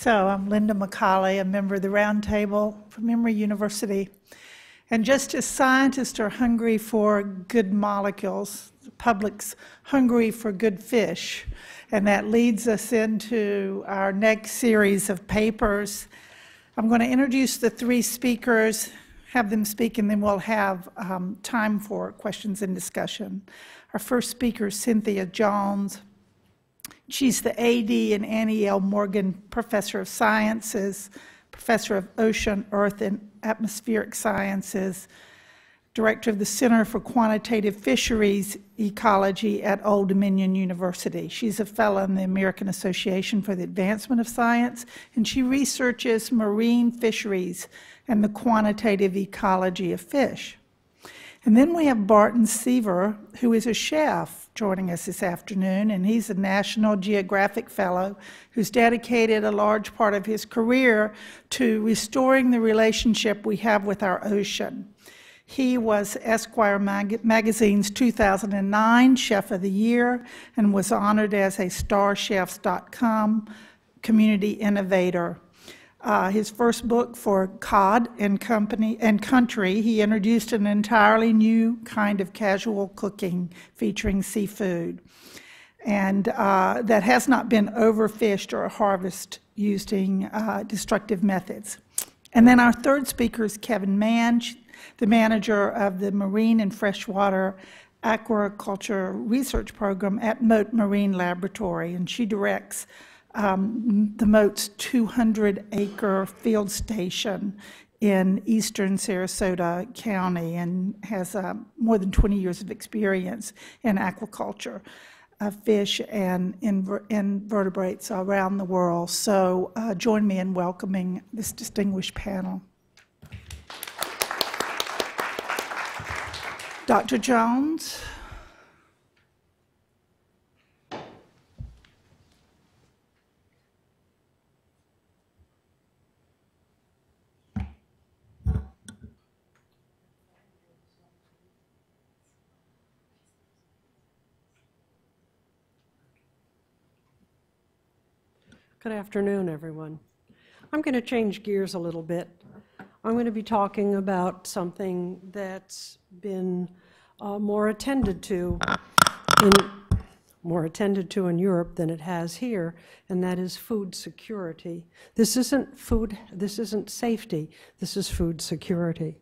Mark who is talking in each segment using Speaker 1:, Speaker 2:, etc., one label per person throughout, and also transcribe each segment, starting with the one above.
Speaker 1: So I'm Linda McCauley, a member of the Roundtable from Emory University. And just as scientists are hungry for good molecules, the public's hungry for good fish. And that leads us into our next series of papers. I'm going to introduce the three speakers, have them speak, and then we'll have time for questions and discussion. Our first speaker is Cynthia Jones. She's the A.D. and Annie L. Morgan Professor of Sciences, Professor of Ocean, Earth, and Atmospheric Sciences, Director of the Center for Quantitative Fisheries Ecology at Old Dominion University. She's a fellow in the American Association for the Advancement of Science, and she researches marine fisheries and the quantitative ecology of fish. And then we have Barton Seaver, who is a chef, joining us this afternoon, and he's a National Geographic Fellow who's dedicated a large part of his career to restoring the relationship we have with our ocean. He was Esquire Magazine's 2009 Chef of the Year and was honored as a StarChefs.com Community Innovator. His first book, For Cod and Country, he introduced an entirely new kind of casual cooking featuring seafood, and that has not been overfished or harvested using destructive methods. And then our third speaker is Kevin Mann, the manager of the Marine and Freshwater Aquaculture Research Program at Mote Marine Laboratory, and she directs the Mote's 200-acre field station in eastern Sarasota County and has more than 20 years of experience in aquaculture of fish and invertebrates around the world. So join me in welcoming this distinguished panel. Dr. Jones.
Speaker 2: Good afternoon, everyone. I'm going to change gears a little bit. I'm going to be talking about something that's been more attended to in Europe than it has here, and that is food security. This isn't safety, this is food security.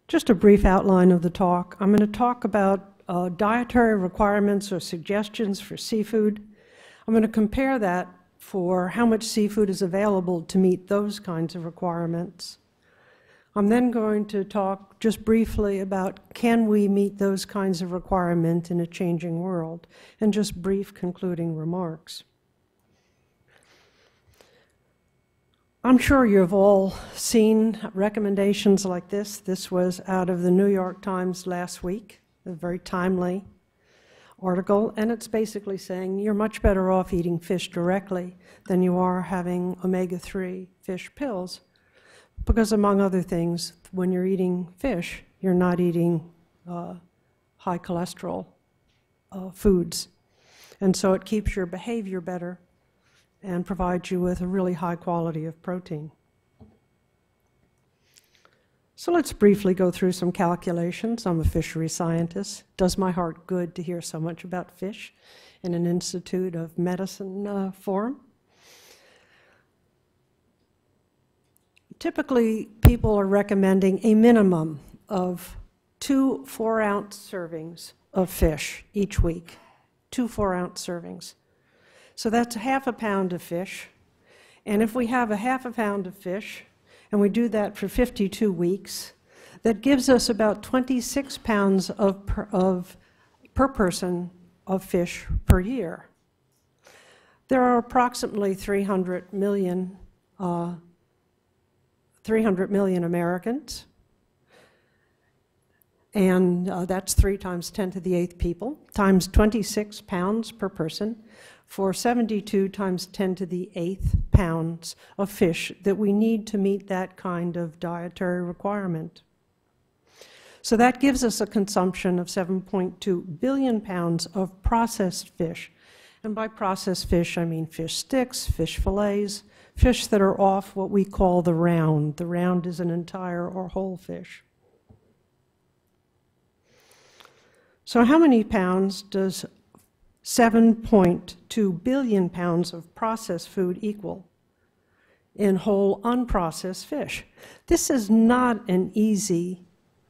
Speaker 2: Just a brief outline of the talk. I'm going to talk about dietary requirements or suggestions for seafood. I'm going to compare that for how much seafood is available to meet those kinds of requirements. I'm then going to talk just briefly about can we meet those kinds of requirements in a changing world, and just brief concluding remarks. I'm sure you've all seen recommendations like this. This was out of the New York Times last week, a very timely article, and it's basically saying you're much better off eating fish directly than you are having omega-3 fish pills, because among other things, when you're eating fish, you're not eating high cholesterol foods, and so it keeps your behavior better and provides you with a really high quality of protein. So let's briefly go through some calculations. I'm a fishery scientist. It does my heart good to hear so much about fish in an Institute of Medicine forum. Typically, people are recommending a minimum of 2 4-ounce servings of fish each week. 2 4-ounce servings. So that's half a pound of fish. And if we have a half a pound of fish, and we do that for 52 weeks, that gives us about 26 pounds per person of fish per year. There are approximately 300 million Americans, and that's 3 times 10 to the 8th people, times 26 pounds per person, for 72 times 10 to the 8th pounds of fish that we need to meet that kind of dietary requirement. So that gives us a consumption of 7.2 billion pounds of processed fish, And by processed fish, I mean fish sticks, fish fillets, fish that are off what we call the round. The round is an entire or whole fish. So how many pounds does 7.2 billion pounds of processed food equal in whole unprocessed fish? This is not an easy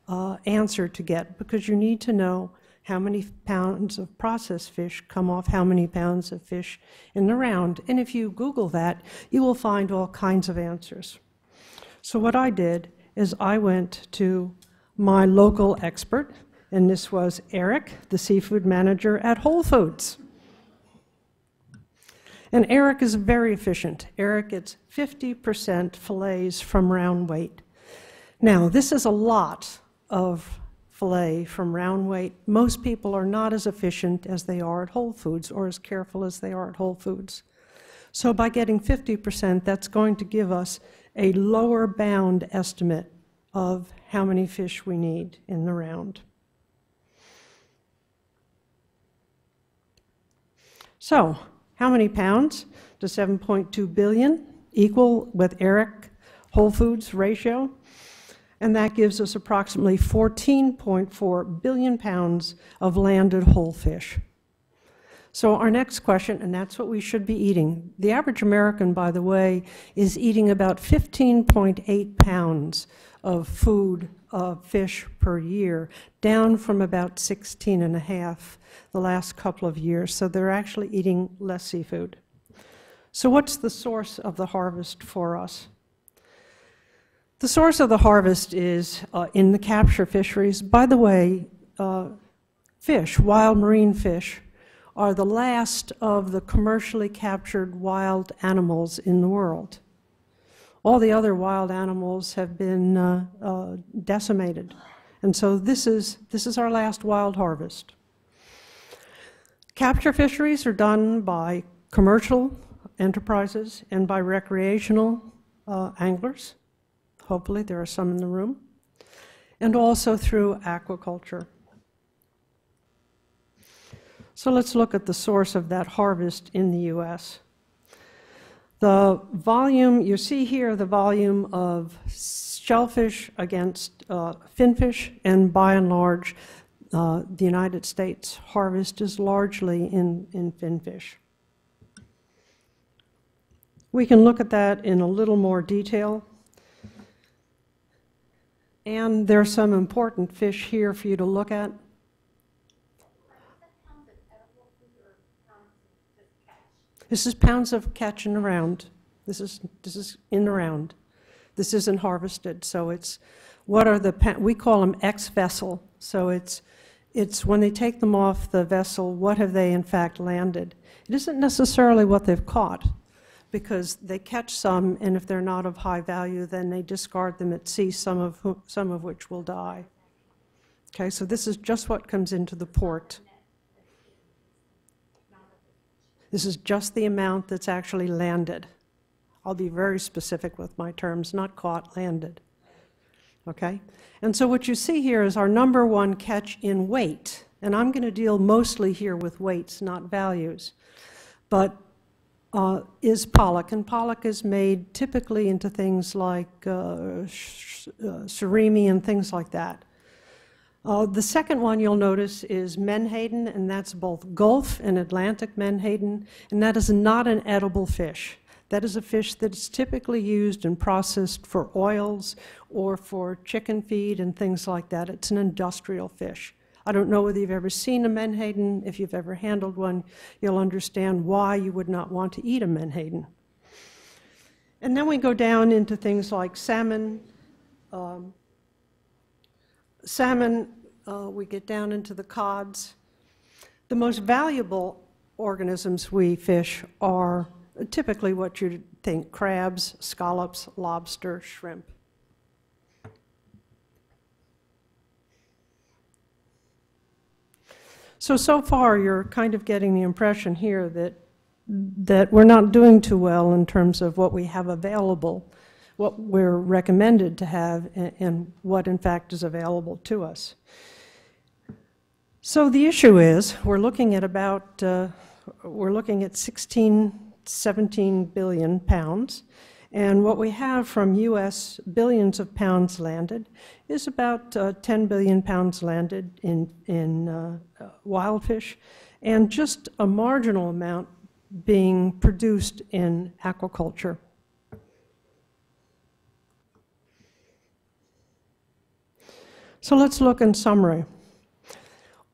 Speaker 2: answer to get, because you need to know how many pounds of processed fish come off how many pounds of fish in the round. And if you Google that, you will find all kinds of answers. So what I did is I went to my local expert, and this was Eric, the seafood manager at Whole Foods. And Eric is very efficient. Eric gets 50% fillets from round weight. Now, this is a lot of fillet from round weight. Most people are not as efficient as they are at Whole Foods, or as careful as they are at Whole Foods. So by getting 50%, that's going to give us a lower bound estimate of how many fish we need in the round. So, how many pounds does 7.2 billion equal with Eric Whole Foods ratio? And that gives us approximately 14.4 billion pounds of landed whole fish. So our next question, and that's what we should be eating. The average American, by the way, is eating about 15.8 pounds of food, fish per year, down from about 16.5 the last couple of years. So they're actually eating less seafood. So what's the source of the harvest for us? The source of the harvest is in the capture fisheries. By the way, fish, wild marine fish, are the last of the commercially captured wild animals in the world. All the other wild animals have been decimated. And so this is our last wild harvest. Capture fisheries are done by commercial enterprises and by recreational anglers. Hopefully there are some in the room. And also through aquaculture. So let's look at the source of that harvest in the U.S. The volume, you see here the volume of shellfish against finfish, and by and large, the United States harvest is largely in finfish. We can look at that in a little more detail. And there are some important fish here for you to look at. This is pounds of catch in the round. This is in the round. This isn't harvested, so it's what are the, we call them ex-vessel. So it's when they take them off the vessel, what have they in fact landed? It isn't necessarily what they've caught, because they catch some, and if they're not of high value, then they discard them at sea, some of which will die. Okay, so this is just what comes into the port. This is just the amount that's actually landed. I'll be very specific with my terms, not caught, landed. Okay? And so what you see here is our number one catch in weight. And I'm going to deal mostly here with weights, not values. But is pollock. And pollock is made typically into things like surimi and things like that. The second one you'll notice is menhaden, and that's both Gulf and Atlantic menhaden, and that is not an edible fish. That is a fish that is typically used and processed for oils or for chicken feed and things like that. It's an industrial fish. I don't know whether you've ever seen a menhaden. If you've ever handled one, you'll understand why you would not want to eat a menhaden. And then we go down into things like salmon. We get down into the cods. The most valuable organisms we fish are typically what you'd think: crabs, scallops, lobster, shrimp. So far you're kind of getting the impression here that we're not doing too well in terms of what we have available, what we're recommended to have, and what in fact is available to us. So the issue is, we're looking at 16, 17 billion pounds, and what we have from US billions of pounds landed is about 10 billion pounds landed in wild fish, and just a marginal amount being produced in aquaculture. So let's look in summary.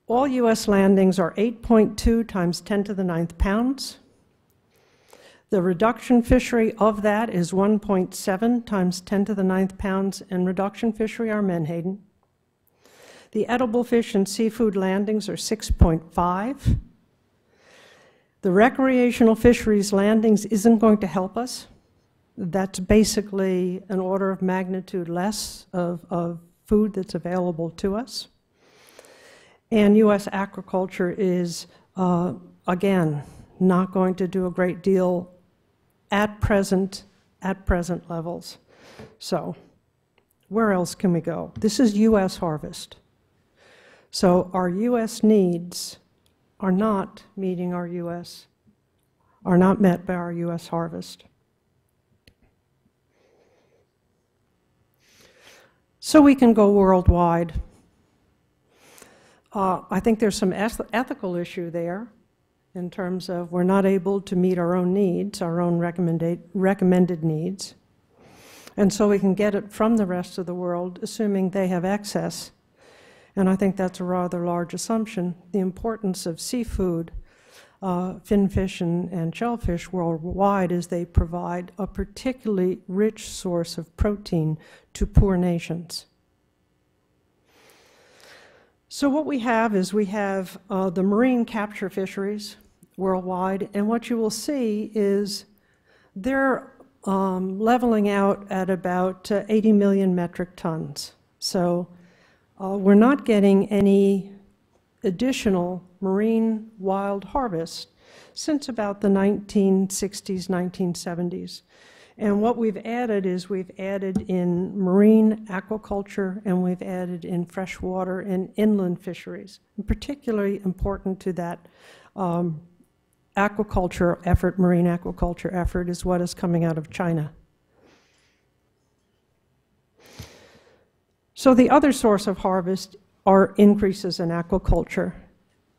Speaker 2: All US landings are 8.2 times 10 to the 9th pounds. The reduction fishery of that is 1.7 times 10 to the 9th pounds, and reduction fishery are menhaden. The edible fish and seafood landings are 6.5. The recreational fisheries landings isn't going to help us. That's basically an order of magnitude less of food that's available to us. And US aquaculture is, again, not going to do a great deal at present levels. So where else can we go? This is US harvest. So our US needs are not meeting our are not met by our US harvest. So we can go worldwide. I think there's some ethical issue there in terms of we're not able to meet our own needs, our own recommended needs. And so we can get it from the rest of the world, assuming they have excess. And I think that's a rather large assumption. The importance of seafood, finfish and shellfish worldwide is they provide a particularly rich source of protein to poor nations. So what we have is we have the marine capture fisheries worldwide, and what you will see is they're leveling out at about 80 million metric tons. So we're not getting any additional marine wild harvest since about the 1960s, 1970s. And what we've added is we've added in marine aquaculture, and we've added in freshwater and inland fisheries. And particularly important to that aquaculture effort, marine aquaculture effort, is what is coming out of China. So the other source of harvest are increases in aquaculture.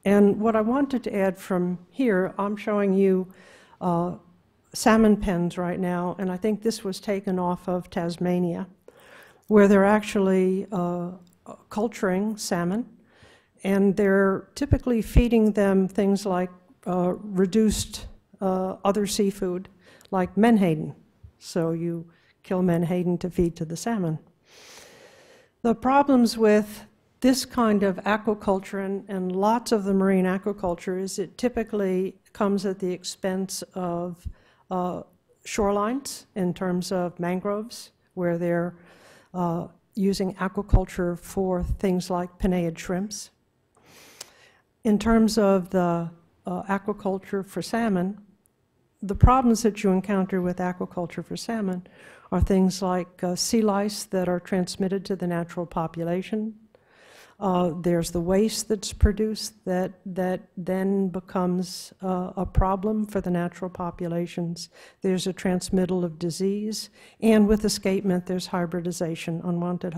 Speaker 2: And what I wanted to add from here, I'm showing you salmon pens right now, and I think this was taken off of Tasmania, where they're actually culturing salmon, and they're typically feeding them things like reduced other seafood, like menhaden. So you kill menhaden to feed to the salmon. The problems with this kind of aquaculture and lots of the marine aquaculture is it typically comes at the expense of shorelines in terms of mangroves, where they're using aquaculture for things like pinnate shrimps. In terms of the aquaculture for salmon, the problems that you encounter with aquaculture for salmon are things like sea lice that are transmitted to the natural population. There's the waste that's produced that then becomes a problem for the natural populations. There's a transmittal of disease, and with escapement, there's hybridization, unwanted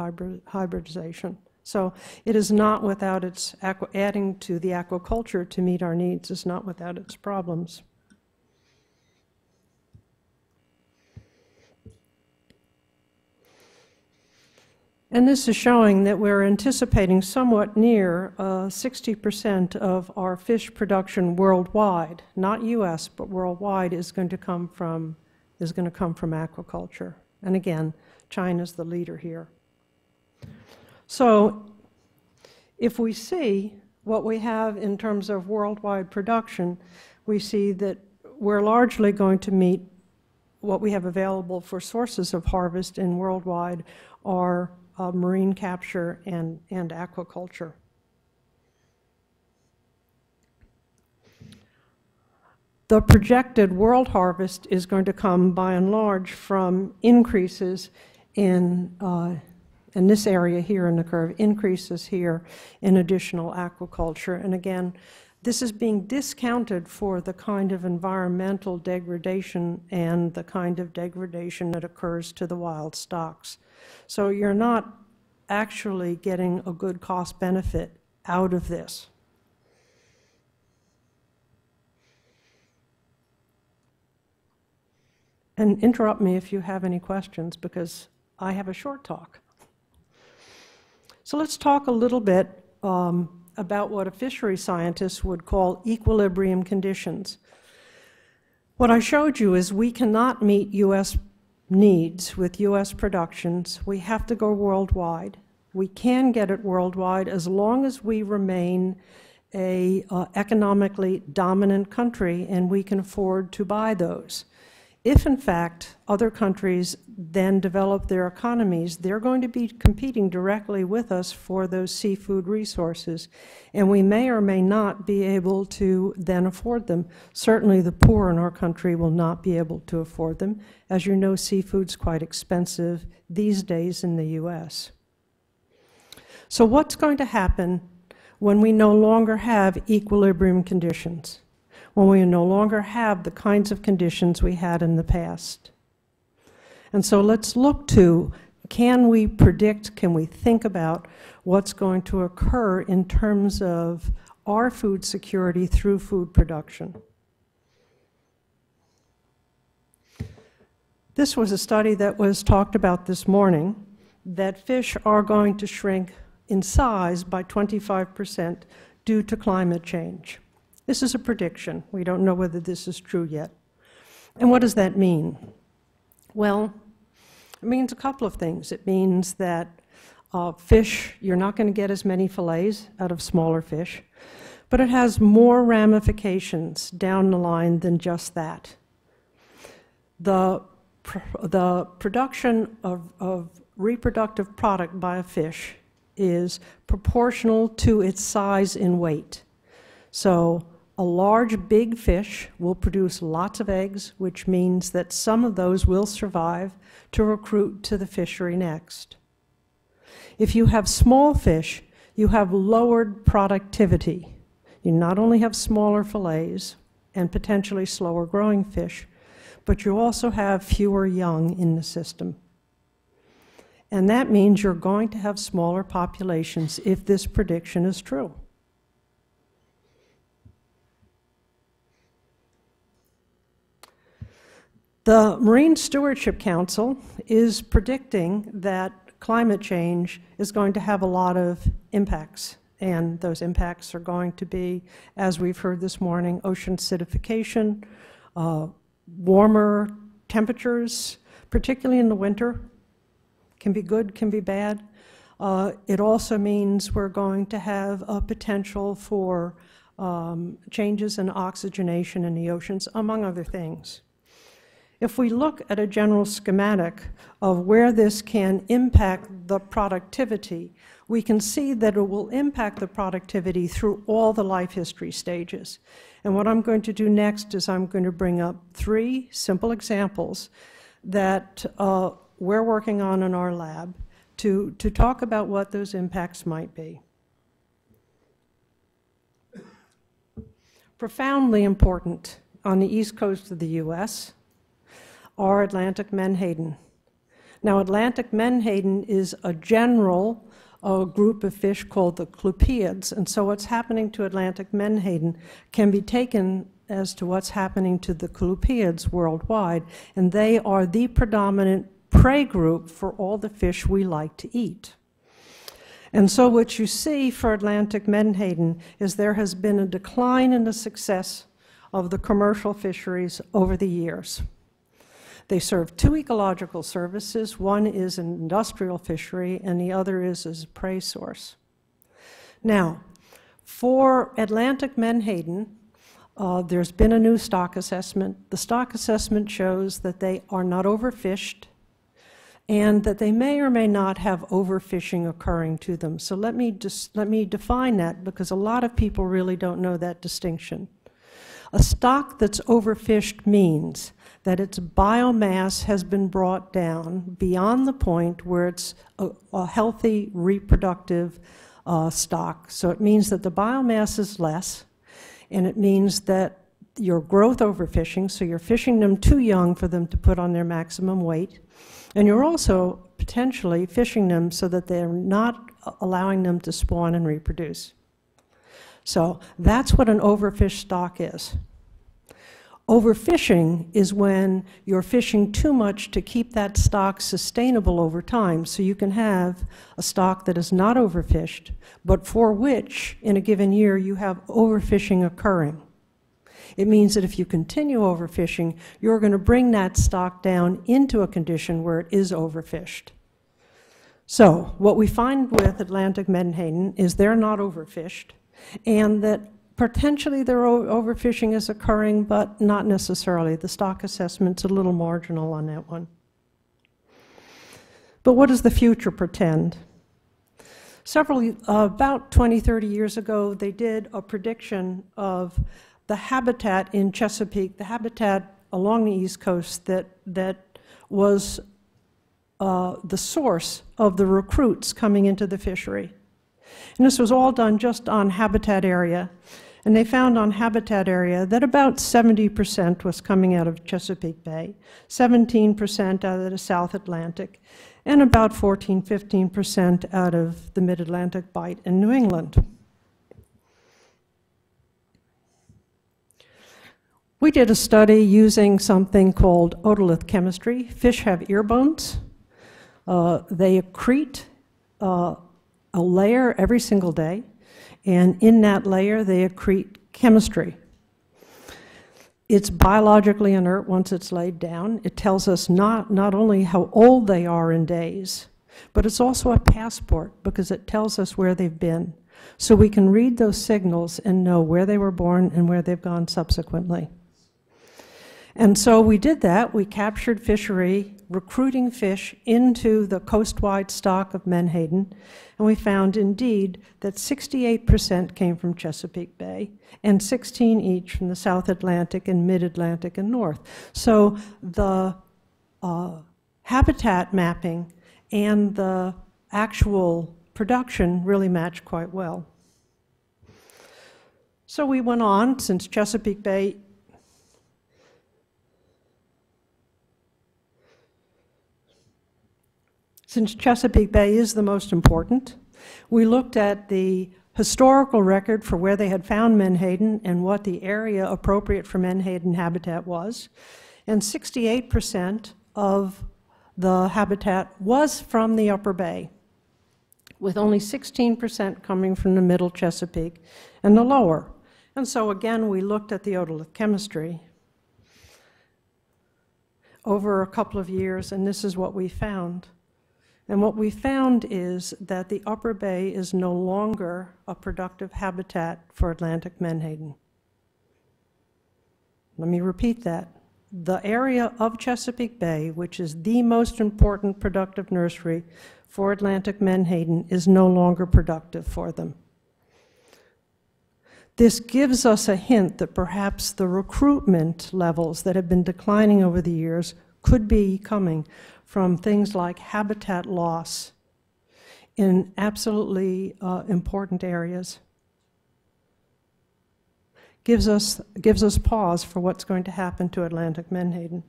Speaker 2: hybridization. So it is not without its, adding to the aquaculture to meet our needs is not without its problems. And this is showing that we're anticipating somewhat near 60% of our fish production worldwide, not US, but worldwide, is going to come from aquaculture. And again, China's the leader here. So if we see what we have in terms of worldwide production, we see that we're largely going to meet what we have available for sources of harvest in worldwide are marine capture and aquaculture. The projected world harvest is going to come by and large from increases in And this area here in the curve increases here in additional aquaculture. And again, this is being discounted for the kind of environmental degradation and the kind of degradation that occurs to the wild stocks. So you're not actually getting a good cost benefit out of this. And interrupt me if you have any questions, because I have a short talk. So let's talk a little bit about what a fishery scientist would call equilibrium conditions. What I showed you is we cannot meet U.S. needs with U.S. productions. We have to go worldwide. We can get it worldwide as long as we remain a economically dominant country and we can afford to buy those. If, in fact, other countries then develop their economies, they're going to be competing directly with us for those seafood resources, and we may or may not be able to then afford them. Certainly the poor in our country will not be able to afford them. As you know, seafood's quite expensive these days in the U.S. So what's going to happen when we no longer have equilibrium conditions? When we no longer have the kinds of conditions we had in the past. And so let's look to, can we predict, can we think about what's going to occur in terms of our food security through food production? This was a study that was talked about this morning, that fish are going to shrink in size by 25% due to climate change. This is a prediction. We don't know whether this is true yet. And what does that mean? Well, it means a couple of things. It means that fish, you're not going to get as many fillets out of smaller fish, but it has more ramifications down the line than just that. The production of reproductive product by a fish is proportional to its size in weight. So a large, big fish will produce lots of eggs, which means that some of those will survive to recruit to the fishery next. If you have small fish, you have lowered productivity. You not only have smaller fillets and potentially slower growing fish, but you also have fewer young in the system. And that means you're going to have smaller populations if this prediction is true. The Marine Stewardship Council is predicting that climate change is going to have a lot of impacts, and those impacts are going to be, as we've heard this morning, ocean acidification, warmer temperatures, particularly in the winter. Can be good, can be bad. It also means we're going to have a potential for changes in oxygenation in the oceans, among other things. If we look at a general schematic of where this can impact the productivity, we can see that it will impact the productivity through all the life history stages. And what I'm going to do next is I'm going to bring up 3 simple examples that we're working on in our lab to talk about what those impacts might be. Profoundly important on the east coast of the U.S. are Atlantic menhaden. Now, Atlantic menhaden is a general group of fish called the clupeids, and so what's happening to Atlantic menhaden can be taken as to what's happening to the clupeids worldwide, and they are the predominant prey group for all the fish we like to eat. And so what you see for Atlantic menhaden is there has been a decline in the success of the commercial fisheries over the years. They serve 2 ecological services. One is an industrial fishery, and the other is as a prey source. Now, for Atlantic menhaden, there's been a new stock assessment. The stock assessment shows that they are not overfished and that they may or may not have overfishing occurring to them. So let me define that, because a lot of people really don't know that distinction. A stock that's overfished means that its biomass has been brought down beyond the point where it's a healthy reproductive stock. So it means that the biomass is less, and it means that your growth overfishing, so you're fishing them too young for them to put on their maximum weight, and you're also potentially fishing them so that they're not allowing them to spawn and reproduce. So that's what an overfished stock is. Overfishing is when you're fishing too much to keep that stock sustainable over time. So you can have a stock that is not overfished, but for which in a given year you have overfishing occurring. It means that if you continue overfishing, you're going to bring that stock down into a condition where it is overfished. So what we find with Atlantic menhaden is they're not overfished, and that potentially their overfishing is occurring, but not necessarily. The stock assessment's a little marginal on that one. But what does the future portend? About 20, 30 years ago, they did a prediction of the habitat in Chesapeake, the habitat along the East Coast that was the source of the recruits coming into the fishery. And this was all done just on habitat area. And they found on habitat area that about 70% was coming out of Chesapeake Bay, 17% out of the South Atlantic, and about 14–15% out of the Mid-Atlantic Bight in New England. We did a study using something called otolith chemistry. Fish have ear bones. They accrete a layer every single day, and in that layer they accrete chemistry. It's biologically inert once it's laid down. It tells us not only how old they are in days, but it's also a passport because it tells us where they've been. So we can read those signals and know where they were born and where they've gone subsequently. And so we did that. We captured fishery, recruiting fish into the coastwide stock of menhaden, and we found indeed that 68% came from Chesapeake Bay and 16 each from the South Atlantic and Mid-Atlantic and North. So the habitat mapping and the actual production really matched quite well. So we went on, since Chesapeake Bay is the most important, we looked at the historical record for where they had found menhaden and what the area appropriate for menhaden habitat was. And 68% of the habitat was from the upper bay, with only 16% coming from the middle Chesapeake and the lower. And so again, we looked at the otolith chemistry over a couple of years, and this is what we found. And what we found is that the upper bay is no longer a productive habitat for Atlantic menhaden. Let me repeat that. The area of Chesapeake Bay, which is the most important productive nursery for Atlantic menhaden, is no longer productive for them. This gives us a hint that perhaps the recruitment levels that have been declining over the years could be coming from things like habitat loss in absolutely important areas. Gives us pause for what's going to happen to Atlantic menhaden.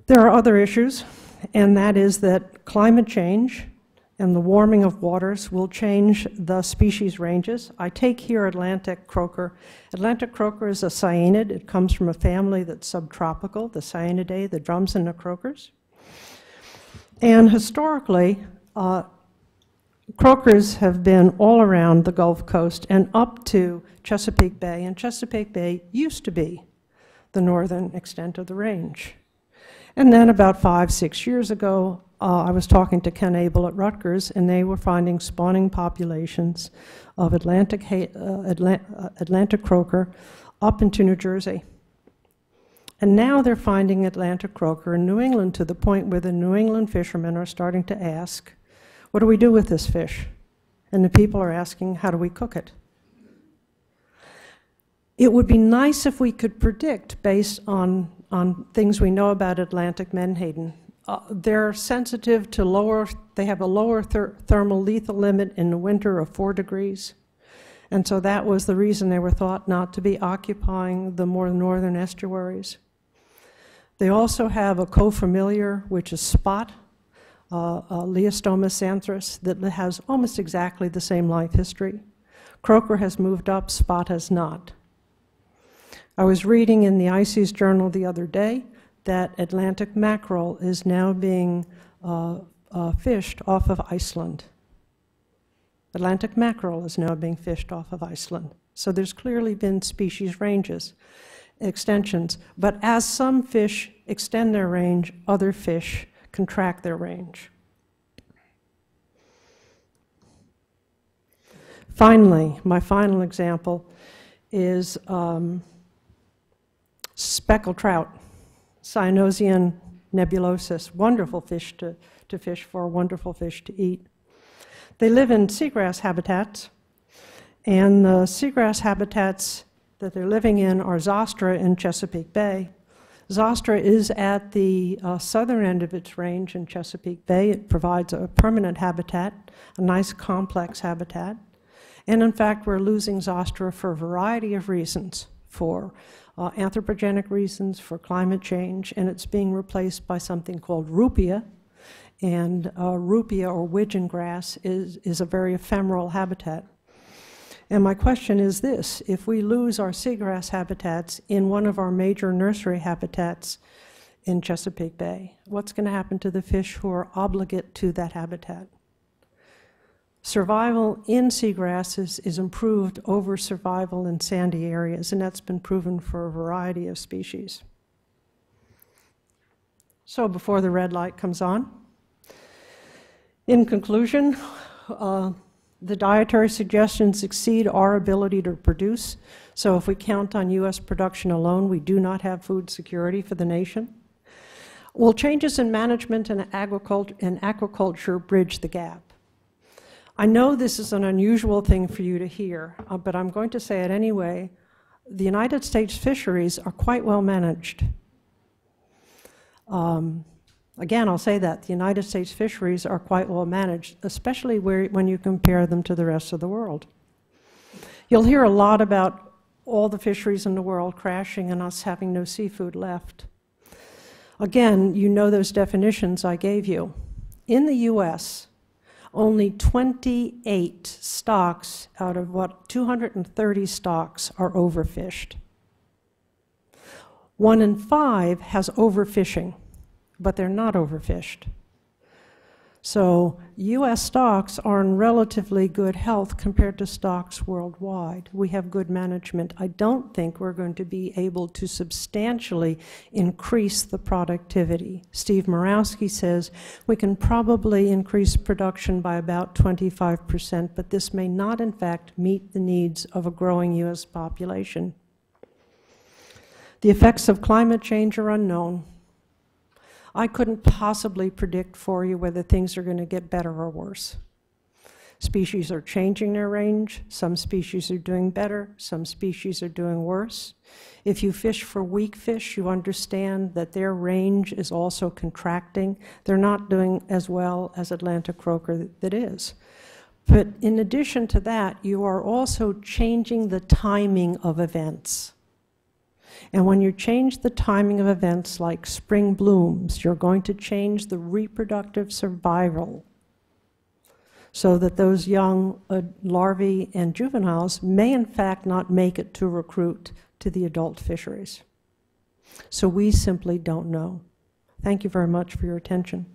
Speaker 2: There are other issues, and that is that climate change and the warming of waters will change the species ranges. I take here Atlantic croaker. Atlantic croaker is a cyanid. It comes from a family that's subtropical, the Cyanidae, the drums and the croakers. And historically, croakers have been all around the Gulf Coast and up to Chesapeake Bay, and Chesapeake Bay used to be the northern extent of the range. And then about 5–6 years ago, I was talking to Ken Abel at Rutgers, and they were finding spawning populations of Atlantic croaker up into New Jersey. And now they're finding Atlantic croaker in New England to the point where the New England fishermen are starting to ask, what do we do with this fish? And the people are asking, how do we cook it? It would be nice if we could predict, based on things we know about Atlantic menhaden. They're sensitive to they have a lower thermal lethal limit in the winter of 4 degrees. And so that was the reason they were thought not to be occupying the more northern estuaries. They also have a co-familiar, which is spot, Leostoma xanthus, that has almost exactly the same life history. Croaker has moved up, spot has not. I was reading in the ICES journal the other day that Atlantic mackerel is now being fished off of Iceland. Atlantic mackerel is now being fished off of Iceland. So there's clearly been species ranges, extensions. But as some fish extend their range, other fish contract their range. Finally, my final example is speckled trout, Cyanosian nebulosus. Wonderful fish to fish for, wonderful fish to eat. They live in seagrass habitats, and the seagrass habitats that they're living in are Zostra in Chesapeake Bay. Zostra is at the southern end of its range in Chesapeake Bay. It provides a permanent habitat, a nice complex habitat. And in fact, we're losing Zostra for a variety of reasons, for anthropogenic reasons, for climate change, and it's being replaced by something called rupia. And rupia, or widgeon grass, is a very ephemeral habitat. And my question is this: if we lose our seagrass habitats in one of our major nursery habitats in Chesapeake Bay, what's going to happen to the fish who are obligate to that habitat? Survival in seagrasses is improved over survival in sandy areas, and that's been proven for a variety of species. So before the red light comes on, in conclusion, the dietary suggestions exceed our ability to produce. So if we count on U.S. production alone, we do not have food security for the nation. Will changes in management and aquaculture bridge the gap? I know this is an unusual thing for you to hear, but I'm going to say it anyway. The United States fisheries are quite well managed. Again, I'll say that. The United States fisheries are quite well managed, especially when you compare them to the rest of the world. You'll hear a lot about all the fisheries in the world crashing and us having no seafood left. Again, you know those definitions I gave you. In the U.S., only 28 stocks out of 230 stocks are overfished. 1 in 5 has overfishing, but they're not overfished. So U.S. stocks are in relatively good health compared to stocks worldwide. We have good management. I don't think we're going to be able to substantially increase the productivity. Steve Murawski says we can probably increase production by about 25%, but this may not, in fact, meet the needs of a growing U.S. population. The effects of climate change are unknown. I couldn't possibly predict for you whether things are going to get better or worse. Species are changing their range. Some species are doing better. Some species are doing worse. If you fish for weak fish, you understand that their range is also contracting. They're not doing as well as Atlantic croaker that is. But in addition to that, you are also changing the timing of events. And when you change the timing of events like spring blooms, you're going to change the reproductive survival so that those young larvae and juveniles may in fact not make it to recruit to the adult fisheries. So we simply don't know. Thank you very much for your attention.